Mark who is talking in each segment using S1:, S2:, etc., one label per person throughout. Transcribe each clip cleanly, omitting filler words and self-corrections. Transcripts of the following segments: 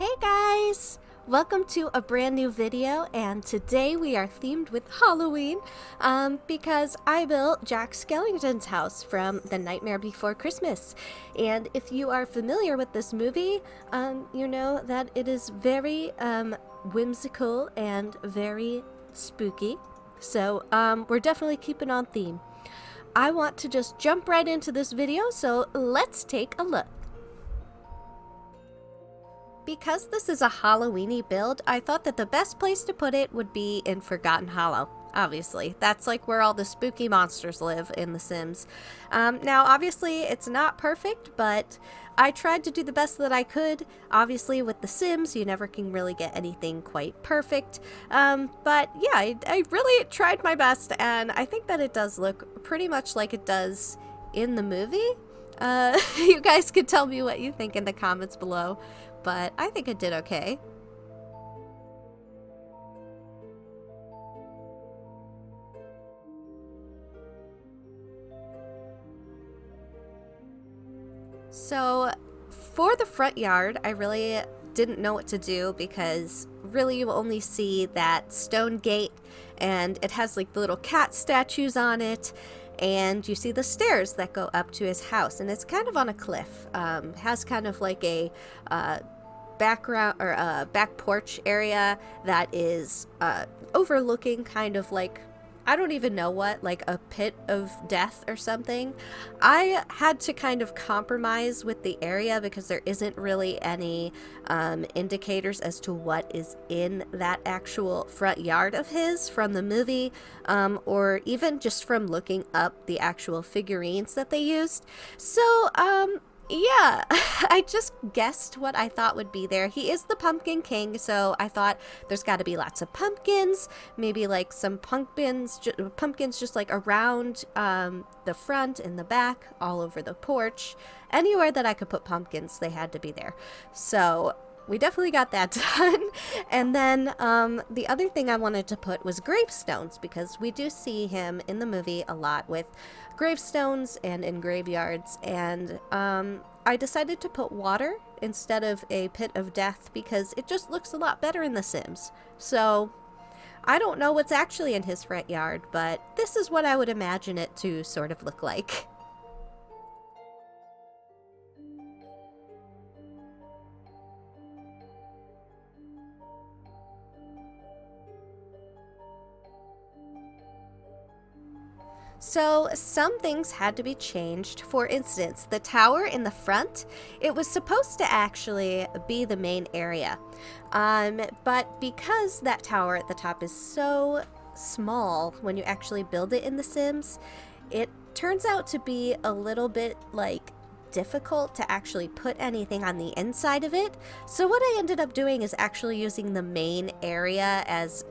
S1: Hey guys! Welcome to a brand new video, and today we are themed with Halloween because I built Jack Skellington's house from The Nightmare Before Christmas. And if you are familiar with this movie, you know that it is very whimsical and very spooky. So we're definitely keeping on theme. I want to just jump right into this video, so let's take a look. Because this is a Halloweeny build, I thought that the best place to put it would be in Forgotten Hollow. Obviously, that's like where all the spooky monsters live in The Sims. Now, obviously, it's not perfect, but I tried to do the best that I could. Obviously, with The Sims, you never can really get anything quite perfect. But yeah, I really tried my best, and I think that it does look pretty much like it does in the movie. You guys can tell me what you think in the comments below, but I think it did okay. So for the front yard, I really didn't know what to do because really you only see that stone gate and it has like the little cat statues on it, and you see the stairs that go up to his house, and it's kind of on a cliff. Has kind of like a background or a back porch area that is overlooking kind of like, I don't even know what, like a pit of death or something. I had to kind of compromise with the area because there isn't really any indicators as to what is in that actual front yard of his from the movie, or even just from looking up the actual figurines that they used. So, yeah, I just guessed what I thought would be there. He is the Pumpkin King, so I thought there's got to be lots of pumpkins, maybe like some pumpkins just like around the front and the back, all over the porch. Anywhere that I could put pumpkins, they had to be there. So we definitely got that done. And then the other thing I wanted to put was gravestones, because we do see him in the movie a lot with gravestones and in graveyards. And I decided to put water instead of a pit of death because it just looks a lot better in The Sims. So I don't know what's actually in his front yard, but this is what I would imagine it to sort of look like. So some things had to be changed. For instance, the tower in the front, it was supposed to actually be the main area. But because that tower at the top is so small when you actually build it in The Sims, it turns out to be a little bit like difficult to actually put anything on the inside of it. So what I ended up doing is actually using the main area as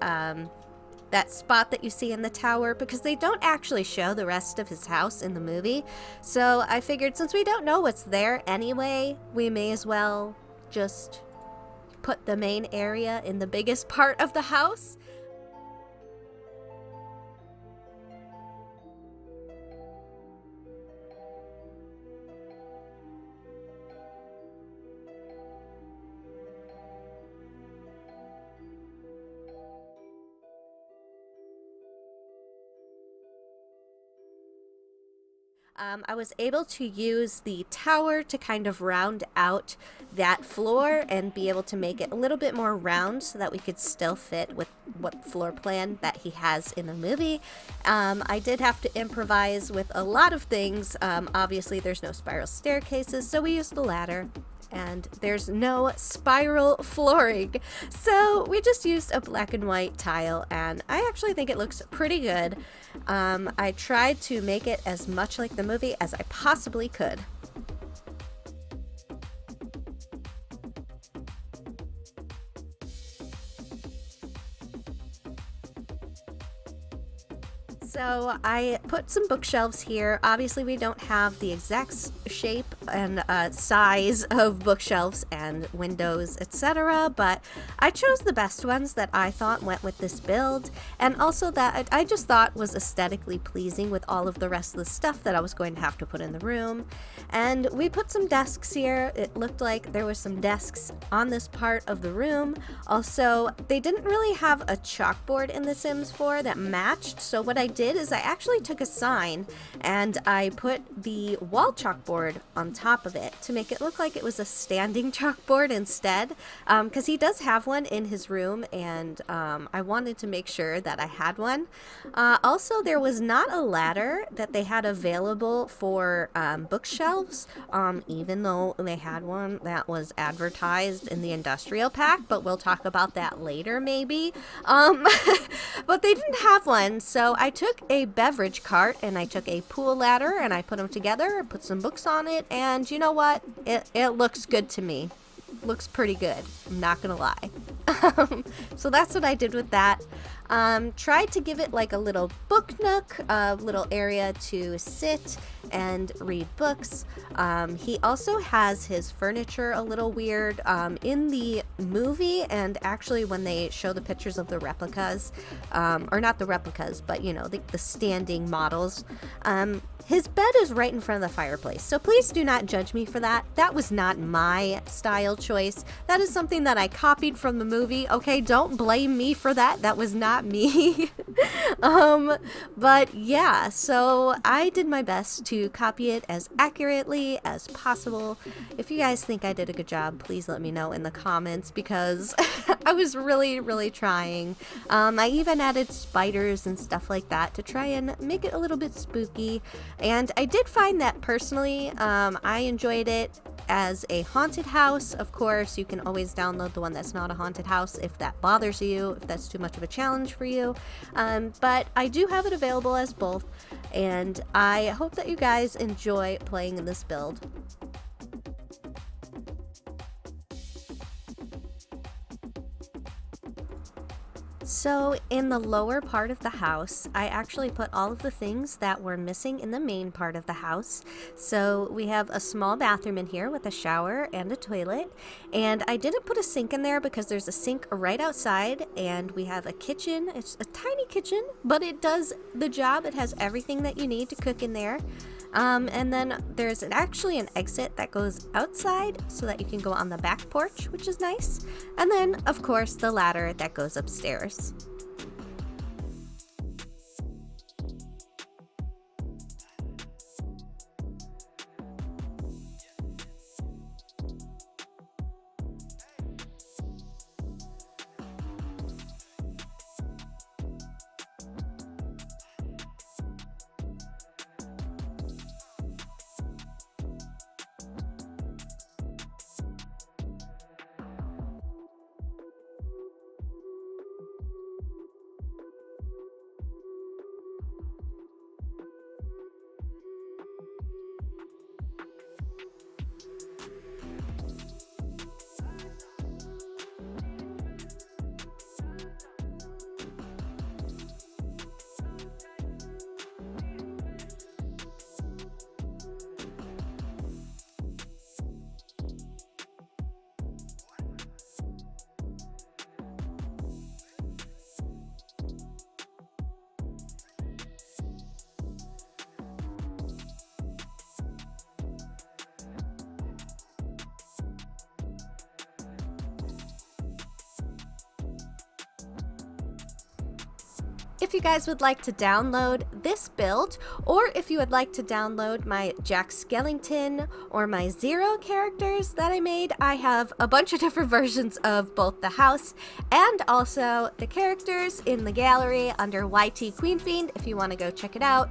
S1: that spot that you see in the tower, because they don't actually show the rest of his house in the movie. So I figured since we don't know what's there anyway, we may as well just put the main area in the biggest part of the house. I was able to use the tower to kind of round out that floor and be able to make it a little bit more round so that we could still fit with what floor plan that he has in the movie. I did have to improvise with a lot of things. Obviously, there's no spiral staircases, so we used the ladder. And there's no spiral flooring. So we just used a black and white tile, and I actually think it looks pretty good. I tried to make it as much like the movie as I possibly could. So I put some bookshelves here. Obviously we don't have the exact shape and size of bookshelves and windows, etc. But I chose the best ones that I thought went with this build, and also that I just thought was aesthetically pleasing with all of the rest of the stuff that I was going to have to put in the room. And we put some desks here. It looked like there were some desks on this part of the room. Also, they didn't really have a chalkboard in The Sims 4 that matched, so what I did is I actually took a sign and I put the wall chalkboard on top of it to make it look like it was a standing chalkboard instead, because he does have one in his room, and I wanted to make sure that I had one. Also, there was not a ladder that they had available for bookshelves, even though they had one that was advertised in the industrial pack, but we'll talk about that later maybe. But they didn't have one, so I took a beverage cart and I took a pool ladder and I put them together, put some books on it, and you know what? It looks good to me. Looks pretty good, I'm not gonna lie. So that's what I did with that. Tried to give it like a little book nook, a little area to sit and read books. He also has his furniture a little weird in the movie, and actually when they show the pictures of the replicas, or not the replicas, but you know, the standing models, his bed is right in front of the fireplace, so please do not judge me for that. That was not my style choice. That is something that I copied from the movie, okay? Don't blame me for that. That was not me. But yeah, so I did my best to copy it as accurately as possible. If you guys think I did a good job, please let me know in the comments, because I was really trying. I even added spiders and stuff like that to try and make it a little bit spooky. And I did find that personally, I enjoyed it as a haunted house. Of course, you can always download the one that's not a haunted house if that bothers you, if that's too much of a challenge for you. But I do have it available as both, and I hope that you guys enjoy playing in this build. So in the lower part of the house, I actually put all of the things that were missing in the main part of the house. So we have a small bathroom in here with a shower and a toilet, and I didn't put a sink in there because there's a sink right outside, and we have a kitchen. It's a tiny kitchen, but it does the job. It has everything that you need to cook in there. And then there's actually an exit that goes outside so that you can go on the back porch, which is nice. And then, of course, the ladder that goes upstairs. If you guys would like to download this build, or if you would like to download my Jack Skellington or my Zero characters that I made, I have a bunch of different versions of both the house and also the characters in the gallery under YTQueenFiend if you want to go check it out.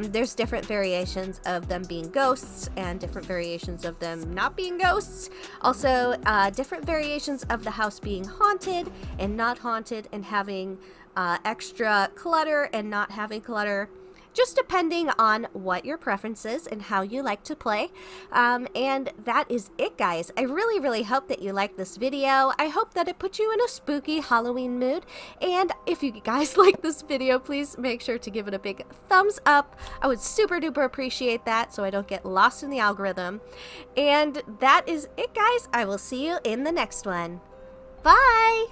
S1: There's different variations of them being ghosts and different variations of them not being ghosts. Also, different variations of the house being haunted and not haunted, and having extra clutter and not having clutter. just depending on what your preference is and how you like to play. And that is it, guys. I really hope that you liked this video. I hope that it put you in a spooky Halloween mood, and if you guys like this video, please make sure to give it a big thumbs up. I would super duper appreciate that so I don't get lost in the algorithm. And that is it, guys. I will see you in the next one. Bye!